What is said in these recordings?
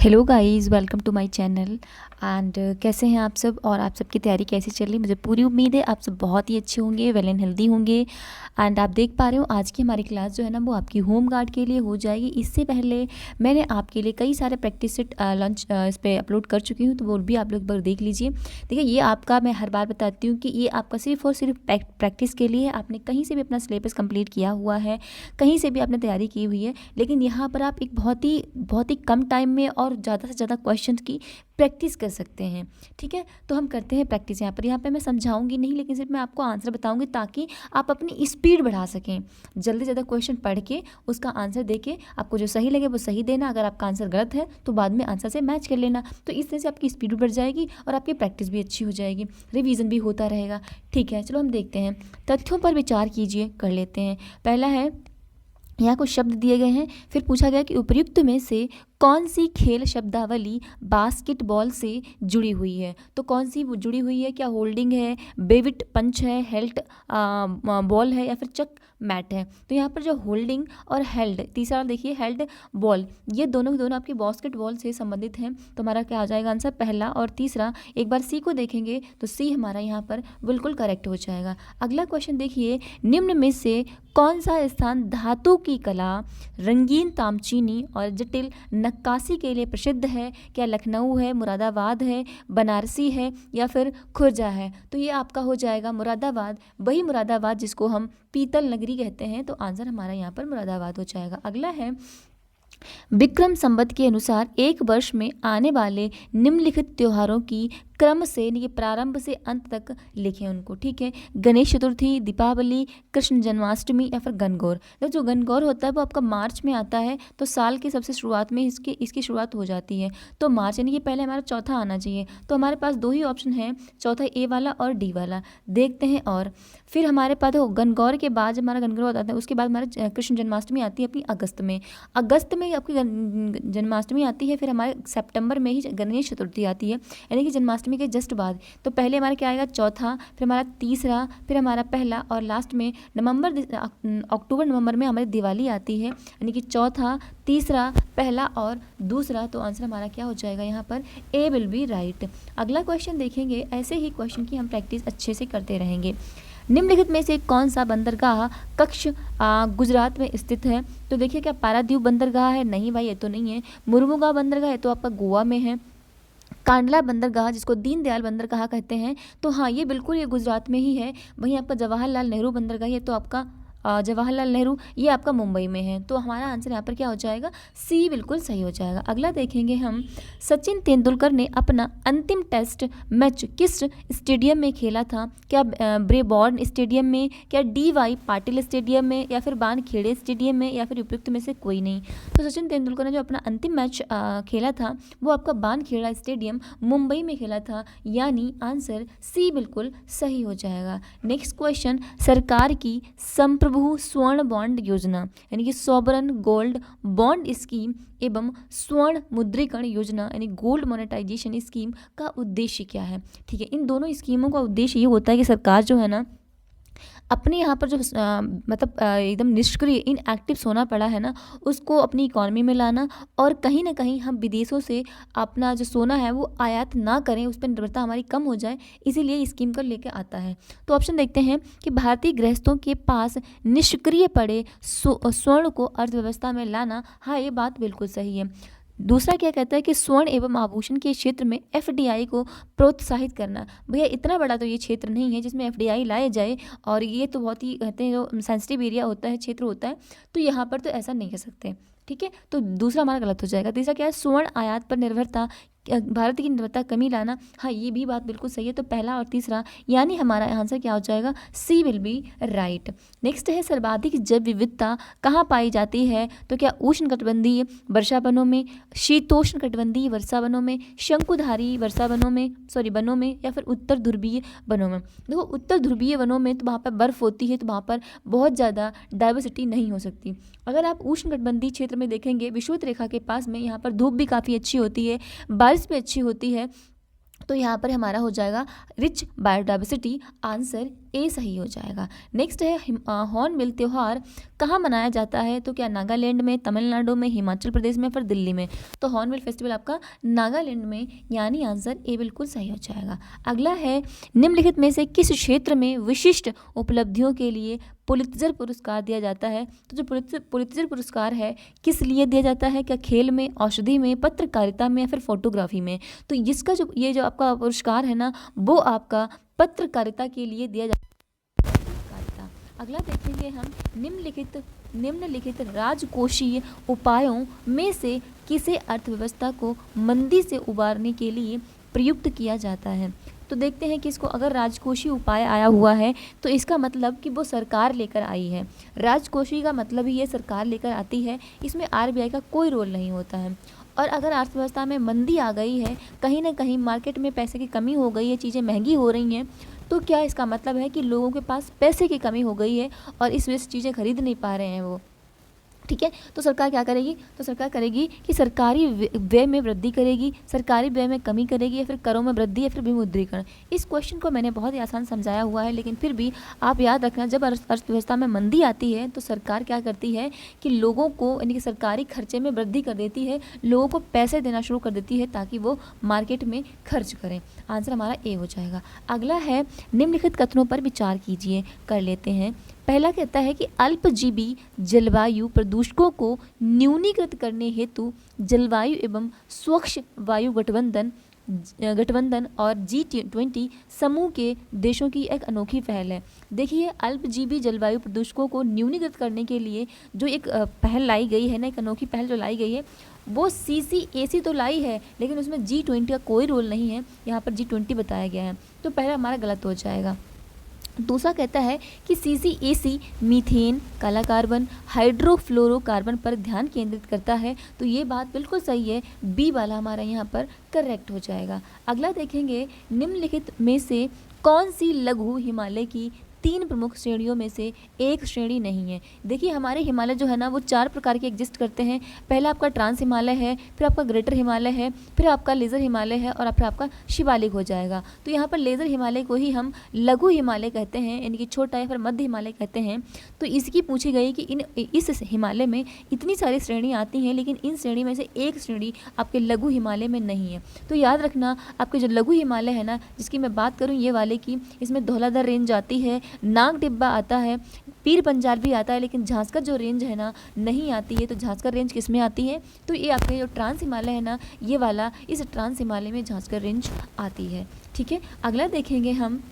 Hello guys, welcome to my channel. And कैसे हैं आप सब और आप सबकी तैयारी कैसी चल रही? मुझे पूरी उम्मीद है आप सब बहुत ही अच्छे होंगे, वेल एंड हेल्दी होंगे। एंड आप देख पा रहे हो आज की हमारी क्लास जो है ना वो आपकी होम गार्ड के लिए हो जाएगी। इससे पहले मैंने आपके लिए कई सारे प्रैक्टिस सेट लंच इस पर अपलोड कर चुकी हूँ, तो वो भी आप लोग बार देख लीजिए। देखिए, ये आपका मैं हर बार बताती हूँ कि ये आपका सिर्फ और सिर्फ प्रैक्टिस के लिए है। आपने कहीं से भी अपना सिलेबस कंप्लीट किया हुआ है, कहीं से भी आपने तैयारी की हुई है, लेकिन यहाँ पर आप एक बहुत ही कम टाइम में और ज़्यादा से ज़्यादा क्वेश्चन की प्रैक्टिस कर सकते हैं। ठीक है, तो हम करते हैं प्रैक्टिस। यहाँ पे मैं समझाऊंगी नहीं, लेकिन सिर्फ मैं आपको आंसर बताऊंगी ताकि आप अपनी स्पीड बढ़ा सकें। जल्दी से ज़्यादा क्वेश्चन पढ़ के उसका आंसर दे के आपको जो सही लगे वो सही देना। अगर आपका आंसर गलत है तो बाद में आंसर से मैच कर लेना। तो इस तरह से आपकी स्पीड बढ़ जाएगी और आपकी प्रैक्टिस भी अच्छी हो जाएगी, रिवीजन भी होता रहेगा। ठीक है, चलो हम देखते हैं। तथ्यों पर विचार कीजिए, कर लेते हैं। पहला है, यहाँ कुछ शब्द दिए गए हैं, फिर पूछा गया कि उपर्युक्त में से कौन सी खेल शब्दावली बास्केटबॉल से जुड़ी हुई है। तो कौन सी वो जुड़ी हुई है? क्या होल्डिंग है, बेविट पंच है, हेल्ट बॉल है, या फिर चक मैट है? तो यहाँ पर जो होल्डिंग और हेल्ड, तीसरा देखिए हेल्ड बॉल, ये दोनों के दोनों आपकी बास्केटबॉल से संबंधित हैं। तो हमारा क्या आ जाएगा आंसर? पहला और तीसरा। एक बार सी को देखेंगे तो सी हमारा यहाँ पर बिल्कुल करेक्ट हो जाएगा। अगला क्वेश्चन देखिए, निम्न में से कौन सा स्थान धातु की कला, रंगीन तामचीनी और जटिल नक्काशी के लिए प्रसिद्ध है? क्या लखनऊ है, मुरादाबाद है, बनारसी है, या फिर खुर्जा है? तो ये आपका हो जाएगा मुरादाबाद, वही मुरादाबाद जिसको हम पीतल नगरी कहते हैं। तो आंसर हमारा यहाँ पर मुरादाबाद हो जाएगा। अगला है, विक्रम संवत के अनुसार एक वर्ष में आने वाले निम्नलिखित त्योहारों की क्रम से, ये प्रारंभ से अंत तक लिखें उनको। ठीक है, गणेश चतुर्थी, दीपावली, कृष्ण जन्माष्टमी, या फिर गणगौर। तो जो गणगौर होता है वो आपका मार्च में आता है, तो साल के सबसे शुरुआत में इसकी शुरुआत हो जाती है। तो मार्च यानी कि पहले हमारा चौथा आना चाहिए। तो हमारे पास दो ही ऑप्शन है, चौथा ए वाला और डी वाला। देखते हैं। और फिर हमारे पास गणगौर के बाद जब हमारा गणगौर आता है उसके बाद हमारा कृष्ण जन्माष्टमी आती है अपनी अगस्त में। अगस्त में आपकी जन्माष्टमी आती है, फिर हमारे सितंबर में ही गणेश चतुर्थी आती है, यानी कि जन्माष्टमी के जस्ट बाद। तो पहले हमारा क्या आएगा? चौथा, फिर हमारा तीसरा, फिर हमारा पहला, और लास्ट में अक्टूबर नवंबर में हमारी दिवाली आती है, यानी कि चौथा, तीसरा, पहला और दूसरा। तो आंसर हमारा क्या हो जाएगा यहाँ पर? ए विल बी राइट। अगला क्वेश्चन देखेंगे। ऐसे ही क्वेश्चन की हम प्रैक्टिस अच्छे से करते रहेंगे। निम्नलिखित में से कौन सा बंदरगाह कक्ष गुजरात में स्थित है? तो देखिए, क्या पारादीप बंदरगाह है? नहीं भाई, ये तो नहीं है। मुर्मुगा बंदरगाह है तो आपका गोवा में है। कांडला बंदरगाह, जिसको दीनदयाल बंदरगाह कहते हैं, तो हाँ ये बिल्कुल ये गुजरात में ही है। वहीं आपका जवाहरलाल नेहरू बंदरगाह, ये तो आपका जवाहरलाल नेहरू, ये आपका मुंबई में है। तो हमारा आंसर यहाँ पर क्या हो जाएगा? सी बिल्कुल सही हो जाएगा। अगला देखेंगे हम, सचिन तेंदुलकर ने अपना अंतिम टेस्ट मैच किस स्टेडियम में खेला था? क्या ब्रेबॉर्न स्टेडियम में, क्या DY पाटिल स्टेडियम में, या फिर बानखेड़े स्टेडियम में, या फिर उपयुक्त में से कोई नहीं? तो सचिन तेंदुलकर ने जो अपना अंतिम मैच खेला था वो आपका बानखेड़ा स्टेडियम मुंबई में खेला था, यानी आंसर सी बिल्कुल सही हो जाएगा। नेक्स्ट क्वेश्चन, सरकार की संप्रभु स्वर्ण बॉन्ड योजना, यानी कि सॉवरन गोल्ड बॉन्ड स्कीम एवं स्वर्ण मुद्रीकरण योजना, यानी गोल्ड मोनेटाइजेशन स्कीम का उद्देश्य क्या है? ठीक है, इन दोनों स्कीमों का उद्देश्य ये होता है कि सरकार जो है ना अपने यहाँ पर जो मतलब एकदम निष्क्रिय इनएक्टिव सोना पड़ा है ना, उसको अपनी इकॉनमी में लाना, और कहीं ना कहीं हम विदेशों से अपना जो सोना है वो आयात ना करें, उस पर निर्भरता हमारी कम हो जाए, इसीलिए स्कीम कर लेके आता है। तो ऑप्शन देखते हैं कि भारतीय गृहस्थों के पास निष्क्रिय पड़े स्वर्ण को अर्थव्यवस्था में लाना। हाँ, ये बात बिल्कुल सही है। दूसरा क्या कहता है कि स्वर्ण एवं आभूषण के क्षेत्र में FDI को प्रोत्साहित करना। भैया इतना बड़ा तो ये क्षेत्र नहीं है जिसमें FDI लाए जाए, और ये तो बहुत ही कहते हैं जो सेंसिटिव एरिया होता है, क्षेत्र होता है, तो यहाँ पर तो ऐसा नहीं कर सकते। ठीक है, तो दूसरा हमारा गलत हो जाएगा। तीसरा क्या है? स्वर्ण आयात पर निर्भरता, भारत की निर्भरता कमी लाना। हाँ, ये भी बात बिल्कुल सही है। तो पहला और तीसरा, यानी हमारा आंसर क्या हो जाएगा? सी विल बी राइट। नेक्स्ट है, सर्वाधिक जैव विविधता कहाँ पाई जाती है? तो क्या उष्णकटिबंधीय वर्षा वनों में, शीतोष्ण कटिबंधीय वर्षा वनों में, शंकुधारी वर्षा वनों में, वनों में, या फिर उत्तर ध्रुवीय वनों में? देखो, उत्तर ध्रुवीय वनों में तो वहाँ पर बर्फ होती है, तो वहाँ पर बहुत ज़्यादा डाइवर्सिटी नहीं हो सकती। अगर आप उष्णकटिबंधीय क्षेत्र में देखेंगे, विषुवत रेखा के पास में, यहाँ पर धूप भी काफ़ी अच्छी होती है, बारिश भी अच्छी होती है, तो यहाँ पर हमारा हो जाएगा रिच बायोडाइवर्सिटी, आंसर ए सही हो जाएगा। नेक्स्ट है हॉर्नबिल त्यौहार कहाँ मनाया जाता है? तो क्या नागालैंड में, तमिलनाडु में, हिमाचल प्रदेश में, फिर दिल्ली में? तो हॉर्नबिल फेस्टिवल आपका नागालैंड में, यानी आंसर ए बिल्कुल सही हो जाएगा। अगला है निम्नलिखित में से किस क्षेत्र में विशिष्ट उपलब्धियों के लिए पुलित्जर पुरस्कार दिया जाता है? तो जो पुलित्जर पुरस्कार है किस लिए दिया जाता है? क्या खेल में, औषधि में, पत्रकारिता में, या फिर फोटोग्राफी में? तो इसका जो आपका पुरस्कार है ना, वो आपका पत्रकारिता के लिए दिया जाता है। पत्रकारिता। अगला देखेंगे हम निम्नलिखित राजकोषीय उपायों में से किसे अर्थव्यवस्था को मंदी से उबारने के लिए प्रयुक्त किया जाता है? तो देखते हैं कि इसको अगर राजकोषीय उपाय आया हुआ है तो इसका मतलब कि वो सरकार लेकर आई है। राजकोषीय का मतलब ही ये सरकार लेकर आती है, इसमें आरबीआई का कोई रोल नहीं होता है। और अगर अर्थव्यवस्था में मंदी आ गई है, कहीं ना कहीं मार्केट में पैसे की कमी हो गई है, चीज़ें महंगी हो रही हैं, तो क्या इसका मतलब है कि लोगों के पास पैसे की कमी हो गई है और इस वजह से चीज़ें खरीद नहीं पा रहे हैं वो। ठीक है, तो सरकार क्या करेगी? तो सरकार करेगी कि सरकारी व्यय में वृद्धि करेगी, सरकारी व्यय में कमी करेगी, या फिर करों में वृद्धि, या फिर विमुद्रीकरण। इस क्वेश्चन को मैंने बहुत ही आसान समझाया हुआ है, लेकिन फिर भी आप याद रखना, जब अर्थव्यवस्था में मंदी आती है तो सरकार क्या करती है कि लोगों को, यानी कि सरकारी खर्चे में वृद्धि कर देती है, लोगों को पैसे देना शुरू कर देती है ताकि वो मार्केट में खर्च करें। आंसर हमारा ए हो जाएगा। अगला है निम्नलिखित कथनों पर विचार कीजिए, कर लेते हैं। पहला कहता है कि अल्पजीवी जलवायु प्रदूषकों को न्यूनीकृत करने हेतु जलवायु एवं स्वच्छ वायु गठबंधन और G20 समूह के देशों की एक अनोखी पहल है। देखिए, अल्पजीवी जलवायु प्रदूषकों को न्यूनीकृत करने के लिए जो एक पहल लाई गई है ना, एक अनोखी पहल जो लाई गई है, वो CCAC तो लाई है, लेकिन उसमें G20 का कोई रोल नहीं है। यहाँ पर G20 बताया गया है, तो पहला हमारा गलत हो जाएगा। दूसरा कहता है कि CCAC मीथेन, काला कार्बन, हाइड्रोफ्लोरोकार्बन पर ध्यान केंद्रित करता है, तो ये बात बिल्कुल सही है, बी वाला हमारा यहाँ पर करेक्ट हो जाएगा। अगला देखेंगे, निम्नलिखित में से कौन सी लघु हिमालय की 3 प्रमुख श्रेणियों में से एक श्रेणी नहीं है? देखिए, हमारे हिमालय जो है ना, वो 4 प्रकार के एग्जिस्ट करते हैं। पहला आपका ट्रांस हिमालय है, फिर आपका ग्रेटर हिमालय है, फिर आपका लेज़र हिमालय है, और फिर आपका शिवालिक हो जाएगा। तो यहाँ पर लेज़र हिमालय को ही हम लघु हिमालय कहते हैं, यानी कि छोटा, या फिर मध्य हिमालय कहते हैं। तो इसकी पूछी गई कि इस हिमालय में इतनी सारी श्रेणी आती हैं, लेकिन इन श्रेणी में से एक श्रेणी आपके लघु हिमालय में नहीं है। तो याद रखना, आपके जो लघु हिमालय है ना, जिसकी मैं बात करूँ ये वाले की, इसमें धौलाधर रेंज आती है, नाग डिब्बा आता है, पीर पंजाल भी आता है, लेकिन झांसकर जो रेंज है ना नहीं आती है। तो झांसकर रेंज किस में आती है? तो ये आपके जो ट्रांस हिमालय है ना, ये वाला, इस ट्रांस हिमालय में झांसकर रेंज आती है। ठीक है, अगला देखेंगे हम,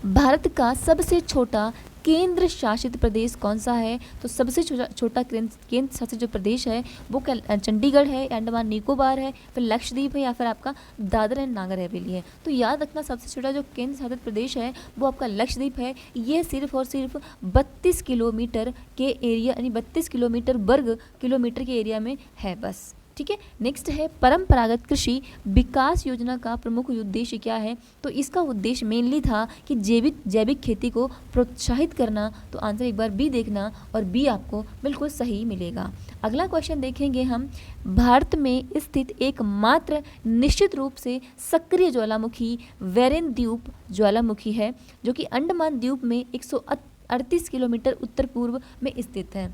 भारत का सबसे छोटा केंद्र शासित प्रदेश कौन सा है? तो सबसे छोटा केंद्र शासित जो प्रदेश है वो चंडीगढ़ है, अंडमान निकोबार है, फिर लक्षद्वीप है, या फिर आपका दादरा एंड नागर हवेली है। तो याद रखना, सबसे छोटा जो केंद्र शासित प्रदेश है वो आपका लक्षद्वीप है। ये सिर्फ और सिर्फ 32 किलोमीटर के एरिया, यानी 32 किलोमीटर वर्ग किलोमीटर के एरिया में है बस। ठीक है, नेक्स्ट है, परंपरागत कृषि विकास योजना का प्रमुख उद्देश्य क्या है? तो इसका उद्देश्य मेनली था कि जैविक खेती को प्रोत्साहित करना। तो आंसर एक बार बी देखना, और बी आपको बिल्कुल सही मिलेगा। अगला क्वेश्चन देखेंगे हम, भारत में स्थित एकमात्र निश्चित रूप से सक्रिय ज्वालामुखी वेरेन द्वीप ज्वालामुखी है, जो कि अंडमान द्वीप में 138 किलोमीटर उत्तर पूर्व में स्थित है।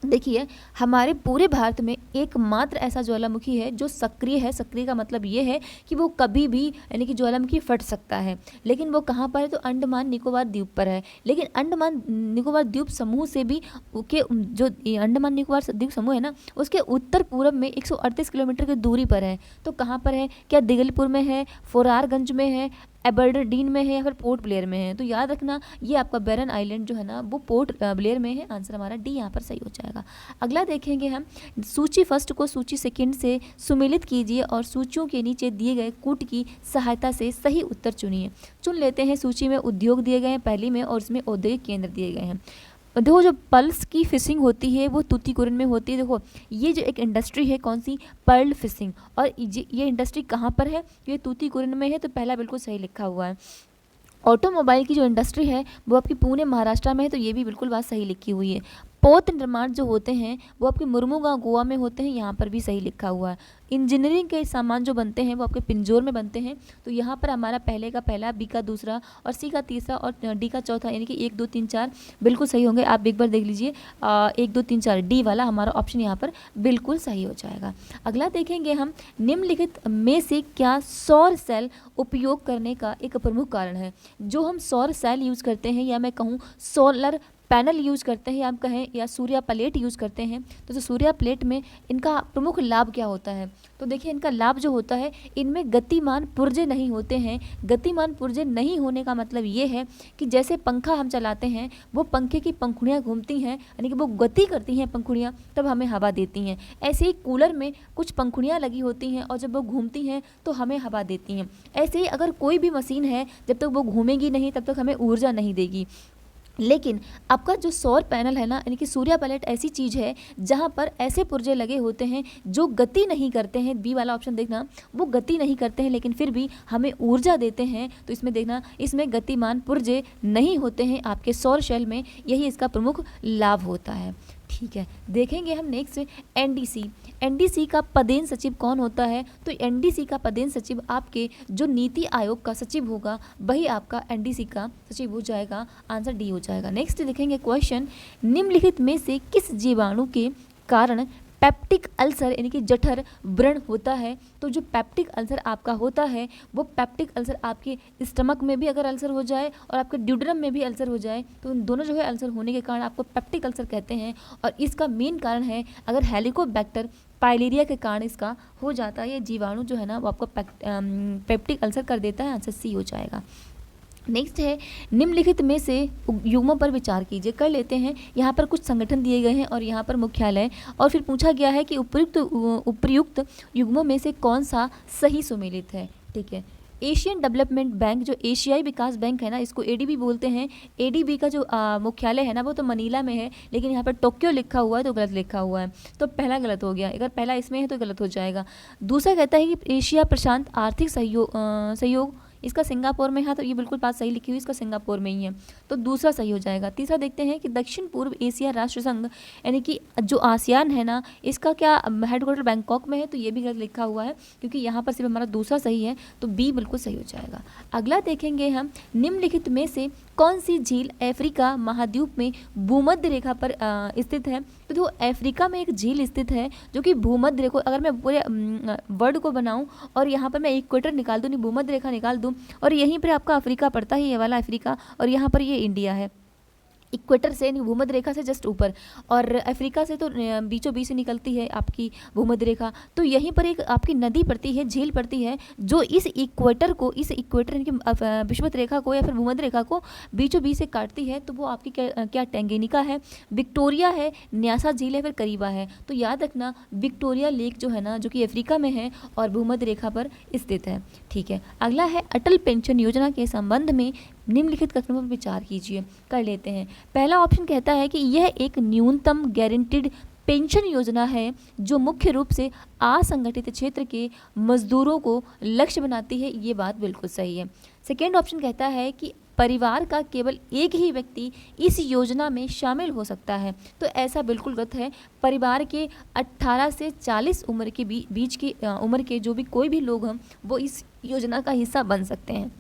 देखिए, हमारे पूरे भारत में एकमात्र ऐसा ज्वालामुखी है जो सक्रिय है। सक्रिय का मतलब ये है कि वो कभी भी, यानी कि ज्वालामुखी फट सकता है, लेकिन वो कहाँ पर है? तो अंडमान निकोबार द्वीप पर है। लेकिन अंडमान निकोबार द्वीप समूह से भी के जो अंडमान निकोबार द्वीप समूह है ना, उसके उत्तर पूर्व में 138 किलोमीटर की दूरी पर है। तो कहाँ पर है? क्या दिगलपुर में है, फोरारगंज में है, एबरडीन में है, या फिर पोर्ट ब्लेयर में है? तो याद रखना, ये आपका बैरन आइलैंड जो है ना, वो पोर्ट ब्लेयर में है। आंसर हमारा डी यहाँ पर सही हो जाएगा। अगला देखेंगे हम, सूची फर्स्ट को सूची सेकंड से सुमेलित कीजिए और सूचियों के नीचे दिए गए कूट की सहायता से सही उत्तर चुनिए। चुन लेते हैं। सूची में उद्योग दिए गए हैं पहली में, और इसमें औद्योगिक केंद्र दिए गए हैं। देखो, जो पल्स की फिशिंग होती है वो तूतीकोरिन में होती है। देखो, ये जो एक इंडस्ट्री है, कौन सी? Perl fishing. और ये इंडस्ट्री कहाँ पर है? ये तूतीकोरिन में है, तो पहला बिल्कुल सही लिखा हुआ है। ऑटोमोबाइल की जो इंडस्ट्री है वो आपकी पुणे महाराष्ट्र में है, तो ये भी बिल्कुल बात सही लिखी हुई है। पोत निर्माण जो होते हैं वो आपके मुर्मुगांव गोवा में होते हैं, यहाँ पर भी सही लिखा हुआ है। इंजीनियरिंग के सामान जो बनते हैं वो आपके पिंजौर में बनते हैं, तो यहाँ पर हमारा पहले का पहला, बी का दूसरा और सी का तीसरा और डी का चौथा, यानी कि 1 2 3 4 बिल्कुल सही होंगे। आप एक बार देख लीजिए, 1 2 3 4 डी वाला हमारा ऑप्शन यहाँ पर बिल्कुल सही हो जाएगा। अगला देखेंगे हम, निम्नलिखित में से क्या सौर सेल उपयोग करने का एक प्रमुख कारण है। जो हम सौर सेल यूज़ करते हैं, या मैं कहूँ सोलर पैनल यूज़ करते हैं, या आप कहें या सूर्य प्लेट यूज़ करते हैं, तो जो सूर्य प्लेट में इनका प्रमुख लाभ क्या होता है। तो देखिए, इनका लाभ जो होता है, इनमें गतिमान पुर्जे नहीं होते हैं। गतिमान पुर्जे नहीं होने का मतलब ये है कि जैसे पंखा हम चलाते हैं, वो पंखे की पंखुड़ियाँ घूमती हैं, यानी कि वो गति करती हैं पंखुड़ियाँ, तब हमें हवा देती हैं। ऐसे ही कूलर में कुछ पंखुड़ियाँ लगी होती हैं और जब वो घूमती हैं तो हमें हवा देती हैं। ऐसे ही अगर कोई भी मशीन है, जब तक वो घूमेगी नहीं तब तक हमें ऊर्जा नहीं देगी। लेकिन आपका जो सौर पैनल है ना, यानी कि सूर्य प्लेट ऐसी चीज़ है जहाँ पर ऐसे पुर्जे लगे होते हैं जो गति नहीं करते हैं। बी वाला ऑप्शन देखना, वो गति नहीं करते हैं लेकिन फिर भी हमें ऊर्जा देते हैं। तो इसमें देखना, इसमें गतिमान पुर्जे नहीं होते हैं आपके सौर सेल में, यही इसका प्रमुख लाभ होता है। ठीक है, देखेंगे हम नेक्स्ट एनडीसी। एनडीसी का पदेन सचिव कौन होता है। तो एनडीसी का पदेन सचिव आपके जो नीति आयोग का सचिव होगा, वही आपका एनडीसी का सचिव हो जाएगा। आंसर डी हो जाएगा। नेक्स्ट देखेंगे क्वेश्चन, निम्नलिखित में से किस जीवाणु के कारण पेप्टिक अल्सर यानी कि जठर व्रण होता है। तो जो पेप्टिक अल्सर आपका होता है, वो पेप्टिक अल्सर आपके स्टमक में भी अगर अल्सर हो जाए और आपके ड्यूड्रम में भी अल्सर हो जाए, तो उन दोनों जो है अल्सर होने के कारण आपको पेप्टिक अल्सर कहते हैं। और इसका मेन कारण है, अगर हेलिकोबैक्टर पाइलेरिया के कारण इसका हो जाता है, ये जीवाणु जो है ना वो आपको पेप्टिक अल्सर कर देता है। आंसर सी हो जाएगा। नेक्स्ट है, निम्नलिखित में से युग्मों पर विचार कीजिए। कर लेते हैं, यहाँ पर कुछ संगठन दिए गए हैं और यहाँ पर मुख्यालय, और फिर पूछा गया है कि उपयुक्त युग्मों में से कौन सा सही सुमेलित है। ठीक है, एशियन डेवलपमेंट बैंक, जो एशियाई विकास बैंक है ना, इसको एडीबी बोलते हैं। एडीबी का जो मुख्यालय है ना, वो तो मनीला में है, लेकिन यहाँ पर टोक्यो लिखा हुआ है तो गलत लिखा हुआ है, तो पहला गलत हो गया। अगर पहला इसमें है तो गलत हो जाएगा। दूसरा कहता है कि एशिया प्रशांत आर्थिक सहयोग इसका सिंगापुर में है, तो ये बिल्कुल बात सही लिखी हुई, इसका सिंगापुर में ही है, तो दूसरा सही हो जाएगा। तीसरा देखते हैं कि दक्षिण पूर्व एशिया राष्ट्र संघ यानी कि जो आसियान है ना, इसका क्या हेडक्वार्टर बैंकॉक में है, तो ये भी गलत लिखा हुआ है, क्योंकि यहाँ पर सिर्फ हमारा दूसरा सही है, तो बी बिल्कुल सही हो जाएगा। अगला देखेंगे हम, निम्नलिखित में से कौन सी झील अफ्रीका महाद्वीप में भूमध्य रेखा पर स्थित है। तो अफ्रीका में एक झील स्थित है जो कि भूमध्य रेखा, अगर मैं पूरे वर्ड को बनाऊं और यहाँ पर मैं इक्वेटर निकाल दूँ, भूमध्य रेखा निकाल दूँ, और यहीं पर आपका अफ्रीका पड़ता है, ये वाला अफ्रीका, और यहाँ पर ये इंडिया है। इक्वेटर से भूमध्य रेखा से जस्ट ऊपर, और अफ्रीका से तो बीचों बीच से निकलती है आपकी भूमध्य रेखा। तो यहीं पर एक आपकी नदी पड़ती है, झील पड़ती है, जो इस इक्वेटर यानी कि विषुवत रेखा को या फिर भूमध्य रेखा को बीचों बीच से काटती है। तो वो आपकी क्या टैंगेनिका है, विक्टोरिया है, न्यासा झील है, फिर करीबा है। तो याद रखना, विक्टोरिया लेक जो है ना, जो कि अफ्रीका में है और भूमध्य रेखा पर स्थित है। ठीक है, अगला है, अटल पेंशन योजना के संबंध में निम्नलिखित कथनों पर विचार कीजिए। कर लेते हैं। पहला ऑप्शन कहता है कि यह एक न्यूनतम गारंटीड पेंशन योजना है जो मुख्य रूप से असंगठित क्षेत्र के मजदूरों को लक्ष्य बनाती है। ये बात बिल्कुल सही है। सेकेंड ऑप्शन कहता है कि परिवार का केवल एक ही व्यक्ति इस योजना में शामिल हो सकता है। तो ऐसा बिल्कुल गलत है। परिवार के 18 से 40 उम्र के बीच की उम्र के जो भी कोई भी लोग हैं, वो इस योजना का हिस्सा बन सकते हैं।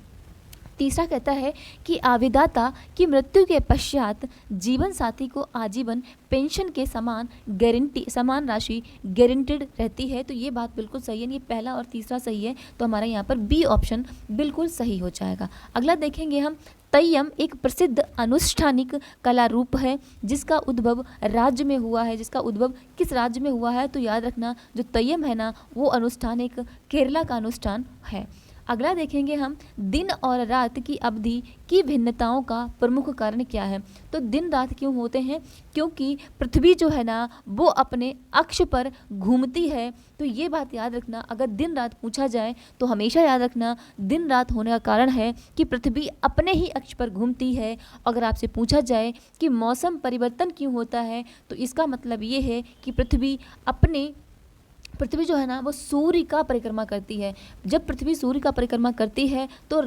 तीसरा कहता है कि आवेदता की मृत्यु के पश्चात जीवन साथी को आजीवन पेंशन के समान राशि गारंटीड रहती है। तो ये बात बिल्कुल सही है, ये पहला और तीसरा सही है, तो हमारा यहाँ पर बी ऑप्शन बिल्कुल सही हो जाएगा। अगला देखेंगे हम, तैयम एक प्रसिद्ध अनुष्ठानिक कला रूप है जिसका उद्भव राज्य में हुआ है। जिसका उद्भव किस राज्य में हुआ है, तो याद रखना, जो तैयम है ना, वो अनुष्ठान एक केरला का अनुष्ठान है। अगला देखेंगे हम, दिन और रात की अवधि की भिन्नताओं का प्रमुख कारण क्या है। तो दिन रात क्यों होते हैं, क्योंकि पृथ्वी जो है ना, वो अपने अक्ष पर घूमती है। तो ये बात याद रखना, अगर दिन रात पूछा जाए तो हमेशा याद रखना, दिन रात होने का कारण है कि पृथ्वी अपने ही अक्ष पर घूमती है। अगर आपसे पूछा जाए कि मौसम परिवर्तन क्यों होता है, तो इसका मतलब ये है कि पृथ्वी अपने पृथ्वी जो है ना वो सूर्य का परिक्रमा करती है। जब पृथ्वी सूर्य का परिक्रमा करती है तो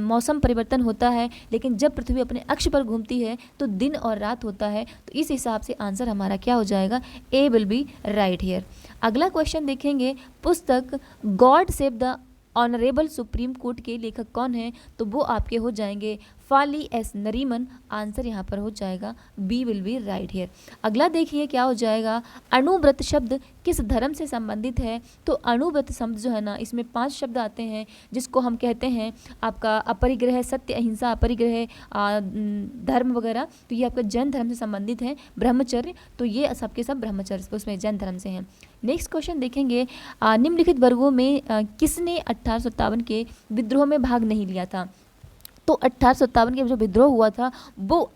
मौसम परिवर्तन होता है, लेकिन जब पृथ्वी अपने अक्ष पर घूमती है तो दिन और रात होता है। तो इस हिसाब से आंसर हमारा क्या हो जाएगा, ए विल बी राइट हियर। अगला क्वेश्चन देखेंगे, पुस्तक God save the honourable supreme court के लेखक कौन है, तो वो आपके हो जाएंगे फाली एस नरीमन। आंसर यहाँ पर हो जाएगा B will be right here. अगला देखिए क्या हो जाएगा, अणुव्रत शब्द किस धर्म से संबंधित है, तो अणुव्रत शब्द जो है ना इसमें 5 शब्द आते हैं जिसको हम कहते हैं आपका अपरिग्रह, सत्य, अहिंसा, अपरिग्रह, धर्म वगैरह। तो ये आपका जैन धर्म से संबंधित है, ब्रह्मचर्य, तो ये सबके सब ब्रह्मचर्य उसमें जैन धर्म से हैं। नेक्स्ट क्वेश्चन देखेंगे, निम्नलिखित वर्गों में किसने 1857 के विद्रोह में भाग नहीं लिया था, तो 1857 के जो विद्रोह हुआ था वो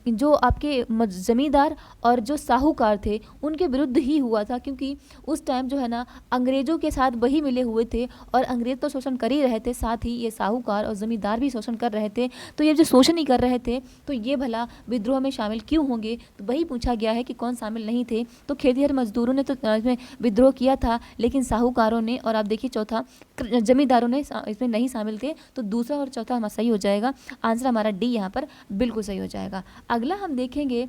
जो आपके ज़मींदार और जो साहूकार थे उनके विरुद्ध ही हुआ था, क्योंकि उस टाइम जो है ना अंग्रेज़ों के साथ वही मिले हुए थे और अंग्रेज़ तो शोषण कर ही रहे थे, साथ ही ये साहूकार और ज़मींदार भी शोषण कर रहे थे। तो ये जो शोषण ही कर रहे थे तो ये भला विद्रोह में शामिल क्यों होंगे, तो वही पूछा गया है कि कौन शामिल नहीं थे। तो खेतिहर मजदूरों ने तो इसमें विद्रोह किया था, लेकिन साहूकारों ने और आप देखिए चौथा जमींदारों ने इसमें नहीं शामिल थे। तो दूसरा और चौथा हमारा सही हो जाएगा, आंसर हमारा डी यहाँ पर बिल्कुल सही हो जाएगा। अगला हम देखेंगे,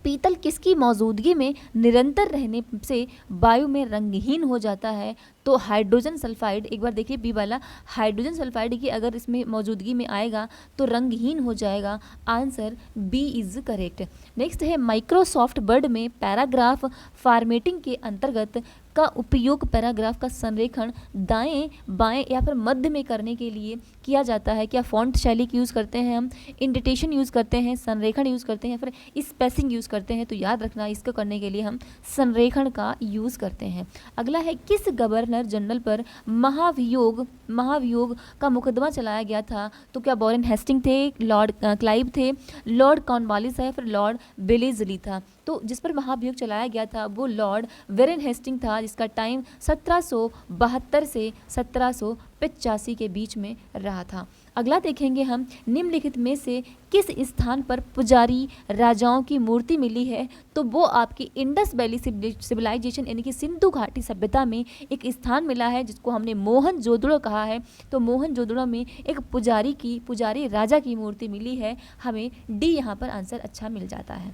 पीतल किसकी मौजूदगी में निरंतर रहने से वायु में रंगहीन हो जाता है, तो हाइड्रोजन सल्फाइड। एक बार देखिए बी वाला, हाइड्रोजन सल्फाइड की अगर इसमें मौजूदगी में आएगा तो रंगहीन हो जाएगा, answer B is correct. Next है, माइक्रोसॉफ्ट वर्ड में पैराग्राफ फॉर्मेटिंग के अंतर्गत का उपयोग पैराग्राफ का संरेखण दाएं बाएं या फिर मध्य में करने के लिए किया जाता है। क्या फॉन्ट शैली की यूज़ करते हैं हम, इंडिटेशन यूज़ करते हैं, संरेखण यूज़ करते हैं, फिर स्पेसिंग यूज़ करते हैं, तो याद रखना इसको करने के लिए हम संरेखण का यूज़ करते हैं। अगला है, किस गवर्नर जनरल पर महाभियोग का मुकदमा चलाया गया था, तो क्या वॉरेन हेस्टिंग थे, लॉर्ड क्लाइव थे, लॉर्ड कॉर्नवालिस है, फिर लॉर्ड बेलेजली था। तो जिस पर महाभियोग चलाया गया था वो लॉर्ड वॉरेन हेस्टिंग था, जिसका टाइम 1772 से 1785 के बीच में रहा था। अगला देखेंगे हम, निम्नलिखित में से किस स्थान पर पुजारी राजाओं की मूर्ति मिली है, तो वो आपकी इंडस वैली सिविलाइजेशन यानी कि सिंधु घाटी सभ्यता में एक स्थान मिला है जिसको हमने मोहनजोदड़ो कहा है। तो मोहनजोदड़ो में एक पुजारी राजा की मूर्ति मिली है, हमें डी यहाँ पर आंसर अच्छा मिल जाता है।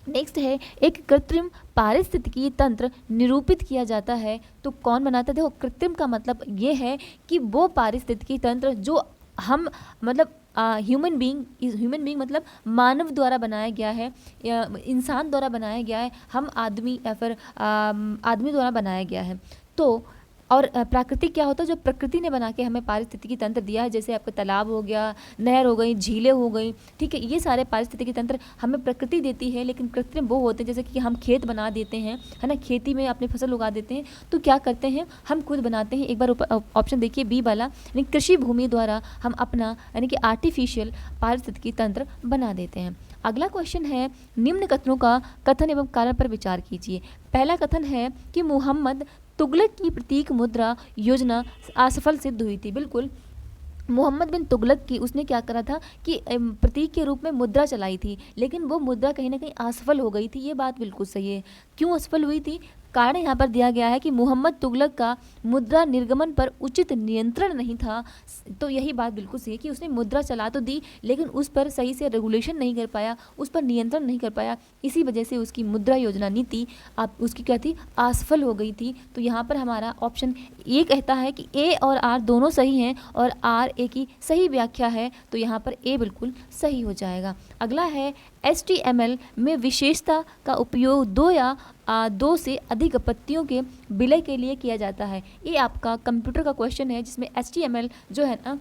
नेक्स्ट है, एक कृत्रिम पारिस्थितिकी तंत्र निरूपित किया जाता है, तो कौन बनाता है। देखो कृत्रिम का मतलब ये है कि वो पारिस्थितिकी तंत्र जो हम मतलब ह्यूमन बीइंग मतलब मानव द्वारा बनाया गया है या इंसान द्वारा बनाया गया है, हम आदमी या फिर आदमी द्वारा बनाया गया है। तो और प्राकृतिक क्या होता है, जो प्रकृति ने बना के हमें पारिस्थितिकी तंत्र दिया है, जैसे आपका तालाब हो गया, नहर हो गई, झीलें हो गई, ठीक है, ये सारे पारिस्थितिकी तंत्र हमें प्रकृति देती है। लेकिन कृत्रिम वो होते हैं जैसे कि हम खेत बना देते हैं, है ना, खेती में अपनी फसल उगा देते हैं, तो क्या करते हैं हम खुद बनाते हैं। एक बार ऑप्शन देखिए बी वाला, यानी कृषि भूमि द्वारा हम अपना यानी कि आर्टिफिशियल पारिस्थितिकी तंत्र बना देते हैं। अगला क्वेश्चन है, निम्न कथनों का कथन एवं कारण पर विचार कीजिए। पहला कथन है कि मुहम्मद तुगलक की प्रतीक मुद्रा योजना असफल सिद्ध हुई थी। बिल्कुल, मोहम्मद बिन तुगलक की उसने क्या करा था कि प्रतीक के रूप में मुद्रा चलाई थी, लेकिन वो मुद्रा कहीं ना कहीं असफल हो गई थी। ये बात बिल्कुल सही है। क्यों असफल हुई थी, कारण यहाँ पर दिया गया है कि मोहम्मद तुगलक का मुद्रा निर्गमन पर उचित नियंत्रण नहीं था। तो यही बात बिल्कुल सही है कि उसने मुद्रा चला तो दी, लेकिन उस पर सही से रेगुलेशन नहीं कर पाया, उस पर नियंत्रण नहीं कर पाया, इसी वजह से उसकी मुद्रा योजना नीति उसकी क्या थी, असफल हो गई थी। तो यहाँ पर हमारा ऑप्शन ए कहता है कि ए और आर दोनों सही हैं और आर ए की सही व्याख्या है, तो यहाँ पर ए बिल्कुल सही हो जाएगा। अगला है, HTML में विशेषता का उपयोग दो से अधिक पत्तियों के विलय के लिए किया जाता है। ये आपका कंप्यूटर का क्वेश्चन है जिसमें HTML जो है ना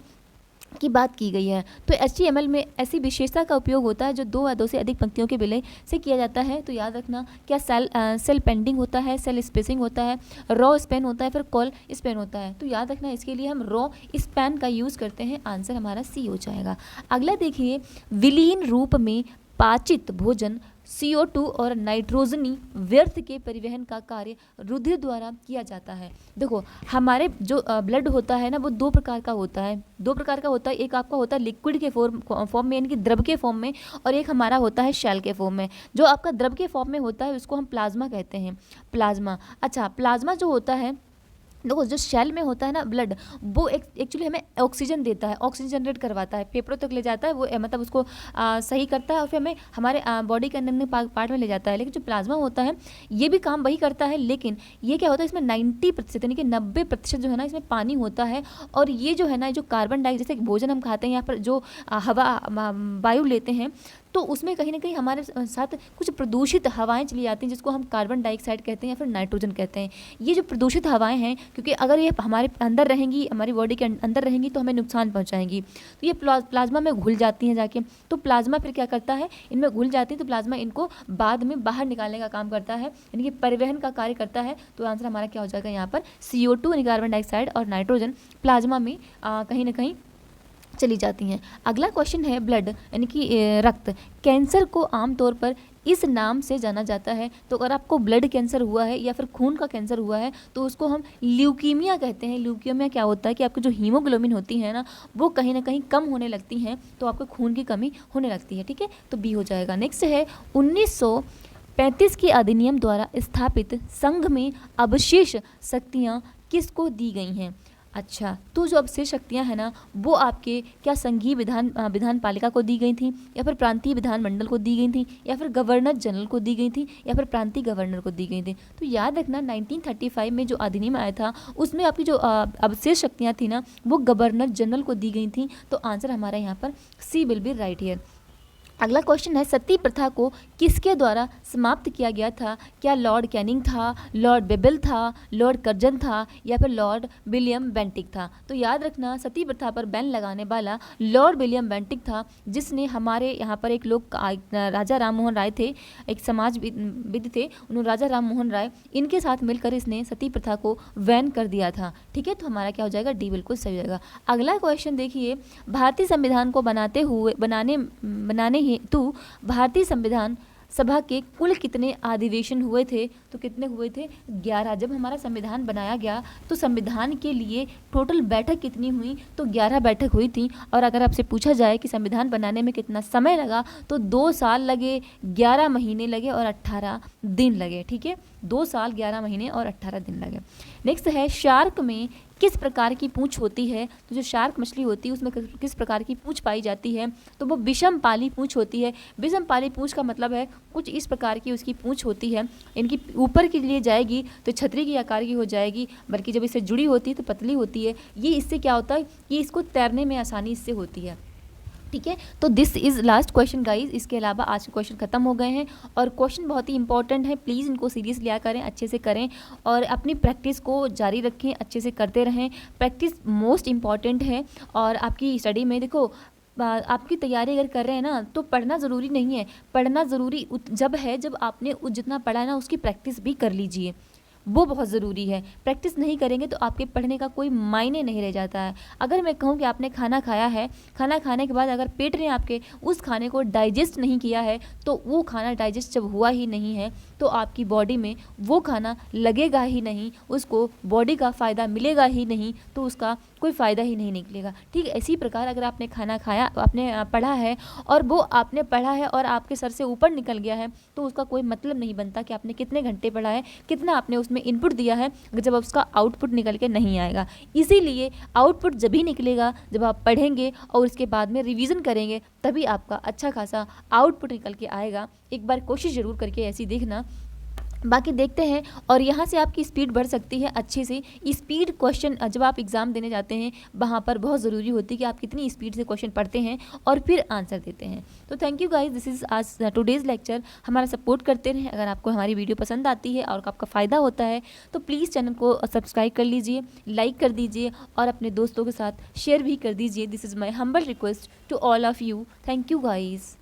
की बात की गई है। तो HTML में ऐसी विशेषता का उपयोग होता है जो दो से अधिक पंक्तियों के विलय से किया जाता है। तो याद रखना, क्या सेल पेंडिंग होता है, सेल स्पेसिंग होता है, रॉ स्पैन होता है, फिर कॉल स्पैन होता है। तो याद रखना इसके लिए हम रॉ स्पैन का यूज़ करते हैं, आंसर हमारा सी हो जाएगा। अगला देखिए, विलीन रूप में पाचित भोजन CO2 और नाइट्रोजनी व्यर्थ के परिवहन का कार्य रुधिर द्वारा किया जाता है। देखो हमारे जो ब्लड होता है ना वो दो प्रकार का होता है, एक आपका होता है लिक्विड के फॉर्म में यानी कि द्रव के फॉर्म में, और एक हमारा होता है शैल के फॉर्म में। जो आपका द्रव के फॉर्म में होता है उसको हम प्लाज्मा कहते हैं, प्लाज्मा। अच्छा, प्लाज्मा जो होता है, देखो जो शेल में होता है ना ब्लड, वो एक्चुअली हमें ऑक्सीजन देता है, ऑक्सीजन जनरेट करवाता है, फेफड़ों तक ले जाता है, वो मतलब उसको सही करता है और फिर हमें हमारे बॉडी के अंदर पार्ट में ले जाता है। लेकिन जो प्लाज्मा होता है ये भी काम वही करता है, लेकिन ये क्या होता है इसमें 90% यानी कि 90% जो है ना इसमें पानी होता है। और ये जो है ना जो कार्बन डाइऑक्साइड, जैसे भोजन हम खाते हैं यहाँ पर जो हवा वायु लेते हैं, तो उसमें कहीं ना कहीं हमारे साथ कुछ प्रदूषित हवाएं चली जाती हैं जिसको हम कार्बन डाइऑक्साइड कहते हैं या फिर नाइट्रोजन कहते हैं। ये जो प्रदूषित हवाएं हैं, क्योंकि अगर ये हमारे अंदर रहेंगी, हमारी बॉडी के अंदर रहेंगी तो हमें नुकसान पहुंचाएंगी, तो ये प्लाज्मा में घुल जाती हैं जाके। तो प्लाज्मा फिर क्या करता है, इनमें घुल जाती है तो प्लाज्मा इनको बाद में बाहर निकालने का काम करता है, यानी कि परिवहन का कार्य करता है। तो आंसर हमारा क्या हो जाएगा यहाँ पर CO2 यानी कार्बन डाइऑक्साइड और नाइट्रोजन प्लाज्मा में कहीं ना कहीं चली जाती हैं। अगला क्वेश्चन है ब्लड यानी कि रक्त। कैंसर को आमतौर पर इस नाम से जाना जाता है। तो अगर आपको ब्लड कैंसर हुआ है या फिर खून का कैंसर हुआ है तो उसको हम ल्यूकीमिया कहते हैं। ल्यूकीमिया क्या होता है कि आपकी जो हीमोग्लोबिन होती है ना वो कहीं ना कहीं कम होने लगती हैं, तो आपको खून की कमी होने लगती है। ठीक है, तो बी हो जाएगा। नेक्स्ट है 1935 के अधिनियम द्वारा स्थापित संघ में अवशेष शक्तियाँ किसको दी गई हैं। अच्छा, तो जो अवशेष शक्तियाँ हैं ना वो आपके क्या संघीय विधान पालिका को दी गई थी, या फिर प्रांतीय विधानमंडल को दी गई थी, या फिर गवर्नर जनरल को दी गई थी, या फिर प्रांतीय गवर्नर को दी गई थी। तो याद रखना 1935 में जो अधिनियम आया था उसमें आपकी जो अवशेष शक्तियाँ थी ना वो गवर्नर जनरल को दी गई थी। तो आंसर हमारा यहाँ पर सी विल बी राइट हियर। अगला क्वेश्चन है सती प्रथा को किसके द्वारा समाप्त किया गया था। क्या लॉर्ड कैनिंग था, लॉर्ड बेबिल था, लॉर्ड कर्जन था, या फिर लॉर्ड विलियम बेंटिक था। तो याद रखना सती प्रथा पर बैन लगाने वाला लॉर्ड विलियम बेंटिक था, जिसने हमारे यहाँ पर एक लोग राजा राम मोहन राय थे, एक समाजविद थे, उन्होंने राजा राम मोहन राय, इनके साथ मिलकर इसने सती प्रथा को बैन कर दिया था। ठीक है, तो हमारा क्या हो जाएगा डी बिल्कुल सही हो जाएगा। अगला क्वेश्चन देखिए, भारतीय संविधान को बनाने हेतु भारतीय संविधान सभा के कुल कितने अधिवेशन हुए थे। तो कितने हुए थे 11। जब हमारा संविधान बनाया गया तो संविधान के लिए टोटल बैठक कितनी हुई, तो 11 बैठक हुई थी। और अगर आपसे पूछा जाए कि संविधान बनाने में कितना समय लगा तो 2 साल लगे, 11 महीने लगे और 18 दिन लगे। ठीक है, 2 साल 11 महीने और 18 दिन लगे। नेक्स्ट है शार्क में किस प्रकार की पूंछ होती है। तो जो शार्क मछली होती है उसमें किस प्रकार की पूंछ पाई जाती है, तो वो विषम पाली पूंछ होती है। विषम पाली पूंछ का मतलब है कुछ इस प्रकार की उसकी पूंछ होती है, इनकी ऊपर के लिए जाएगी तो छतरी की आकार की हो जाएगी, बल्कि जब इससे जुड़ी होती है तो पतली होती है। ये इससे क्या होता है कि इसको तैरने में आसानी इससे होती है। ठीक है, तो this is last question guys. इसके अलावा आज के क्वेश्चन खत्म हो गए हैं और क्वेश्चन बहुत ही इंपॉर्टेंट है, प्लीज़ इनको सीरियस लिया करें, अच्छे से करें और अपनी प्रैक्टिस को जारी रखें, अच्छे से करते रहें। प्रैक्टिस मोस्ट इम्पॉर्टेंट है। और आपकी स्टडी में देखो आपकी तैयारी अगर कर रहे हैं ना तो पढ़ना ज़रूरी नहीं है, पढ़ना ज़रूरी जब है जब आपने जितना पढ़ा है ना उसकी प्रैक्टिस भी कर लीजिए, वो बहुत ज़रूरी है। प्रैक्टिस नहीं करेंगे तो आपके पढ़ने का कोई मायने नहीं रह जाता है। अगर मैं कहूँ कि आपने खाना खाया है, खाना खाने के बाद अगर पेट ने आपके उस खाने को डाइजेस्ट नहीं किया है तो वो खाना डाइजेस्ट जब हुआ ही नहीं है तो आपकी बॉडी में वो खाना लगेगा ही नहीं, उसको बॉडी का फ़ायदा मिलेगा ही नहीं, तो उसका कोई फ़ायदा ही नहीं निकलेगा। ठीक है, इसी प्रकार अगर आपने खाना खाया, आपने पढ़ा है और वो आपने पढ़ा है और आपके सर से ऊपर निकल गया है तो उसका कोई मतलब नहीं बनता कि आपने कितने घंटे पढ़ा है, कितना आपने उसमें इनपुट दिया है, जब उसका आउटपुट निकल के नहीं आएगा। इसीलिए आउटपुट जब ही निकलेगा जब आप पढ़ेंगे और उसके बाद में रिवीजन करेंगे, तभी आपका अच्छा खासा आउटपुट निकल के आएगा। एक बार कोशिश ज़रूर करके ऐसी देखना। बाकी देखते हैं, और यहाँ से आपकी स्पीड बढ़ सकती है अच्छे से। स्पीड क्वेश्चन जब आप एग्ज़ाम देने जाते हैं वहाँ पर बहुत ज़रूरी होती है कि आप कितनी स्पीड से क्वेश्चन पढ़ते हैं और फिर आंसर देते हैं। तो thank you guys, this is आज टुडेज़ लेक्चर। हमारा सपोर्ट करते रहें। अगर आपको हमारी वीडियो पसंद आती है और आपका फ़ायदा होता है तो प्लीज़ चैनल को सब्सक्राइब कर लीजिए, लाइक कर दीजिए और अपने दोस्तों के साथ शेयर भी कर दीजिए। This is my humble request to all of you. Thank you guys.